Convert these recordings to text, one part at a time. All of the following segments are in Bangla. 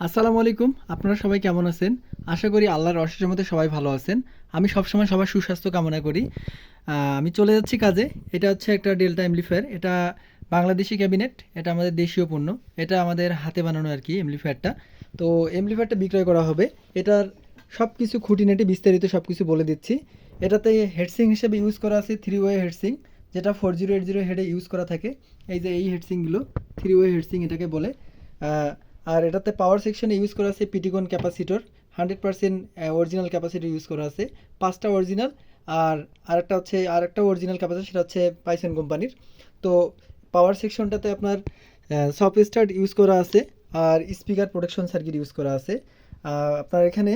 আসসালামু আলাইকুম। আপনারা সবাই কেমন আছেন? আশা করি আল্লাহর অশেষ রহমতে সবাই ভালো আছেন। আমি সবসময় সবার সুস্বাস্থ্য কামনা করি। আমি চলে যাচ্ছি কাজে। এটা হচ্ছে একটা ডেল্টা এমপ্লিফায়ার। এটা বাংলাদেশি ক্যাবিনেট। এটা আমাদের দেশীয় পণ্য। এটা আমাদের হাতে বানানো আরকি এমপ্লিফায়ারটা। তো এমপ্লিফায়ারটা বিক্রয় করা হবে। এটার সবকিছু খুঁটিনাটি বিস্তারিত সবকিছু বলে দিচ্ছি। এটাতে হেডসিং হিসেবে ইউজ করা আছে 3 ওয়ে হেডসিং, যেটা 4080 হেডে ইউজ করা থাকে। এই যে এই হেডসিংগুলো 3 ওয়ে হেডসিং এটাকে বলে। আ আর এটাতে পাওয়ার সেকশনে ইউজ করা আছে পিটিকন ক্যাপাসিটর 100% অরিজিনাল ক্যাপাসিটর ইউজ করা আছে। 5টা অরিজিনাল আর আরেকটা অরিজিনাল ক্যাপাসিটর, সেটা হচ্ছে পাইসন কোম্পানির। তো পাওয়ার সেকশনটাতে আপনার সফট স্টার্ট ইউজ করা আছে আর স্পিকার প্রোটেকশন সার্কিট ইউজ করা আছে। আপনার এখানে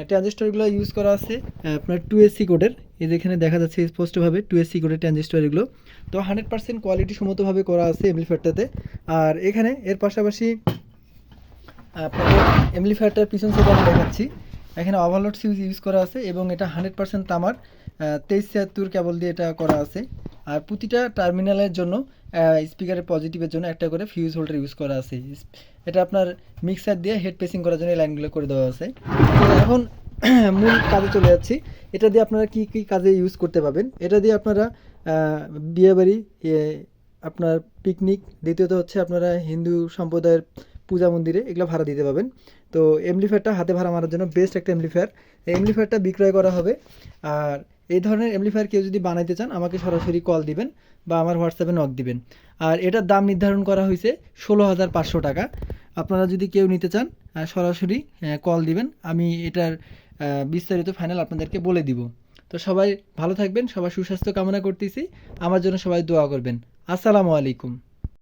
ট্রানজিস্টরগুলো ইউজ করা আছে আপনার 2SC কোডের। এই যে এখানে দেখা যাচ্ছে স্পষ্টভাবে 2SC কোডের ট্রানজিস্টর এগুলো। তো 100% কোয়ালিটি সম্মতভাবে করা আছে এমপ্লিফায়ারটাতে। আর এখানে এর পাশাপাশি আপনাদের এমপ্লিফায়ারটার পিছন সাইডে আমি দেখাচ্ছি। এখানে ওভারলোড সুইচ ইউজ করা আছে এবং এটা 100% তামার 2376 কেবল দিয়ে এটা করা আছে। আর প্রতিটা টার্মিনালের জন্য স্পিকারের পজিটিভের জন্য একটা করে ফিউজ হোল্ডার ইউজ করা আছে। এটা আপনার মিক্সার দিয়ে হেড পেসিং করার জন্য এই লাইনগুলো করে দেওয়া আছে। তো এখন মূল কাজে চলে যাচ্ছি। এটা দিয়ে আপনারা কি কি কাজে ইউজ করতে পারবেন? এটা দিয়ে আপনারা বিয়েবাড়ি, আপনার পিকনিক, দ্বিতীয়ত হচ্ছে আপনারা হিন্দু সম্প্রদায়ের পূজা মন্দিরে এগুলো ভাড়া দিতে পারবেন। তো এমপ্লিফায়ারটা হাতে ভাড়া মারার জন্য বেস্ট একটা এমপ্লিফায়ার। এই এমপ্লিফায়ারটা বিক্রয় করা হবে। আর এই ধরনের এমপ্লিফায়ার কেউ যদি বানাইতে চান আমাকে সরাসরি কল দিবেন বা আমার হোয়াটসঅ্যাপে নক দিবেন। আর এটার দাম নির্ধারণ করা হয়েছে 16,500 টাকা। আপনারা যদি কেউ নিতে চান সরাসরি কল দিবেন, আমি এটার বিস্তারিত ফাইনাল আপনাদেরকে বলে দিব। তো সবাই ভালো থাকবেন, সবার সুস্বাস্থ্য কামনা করতেছি। আমার জন্য সবাই দোয়া করবেন। আসসালামু আলাইকুম।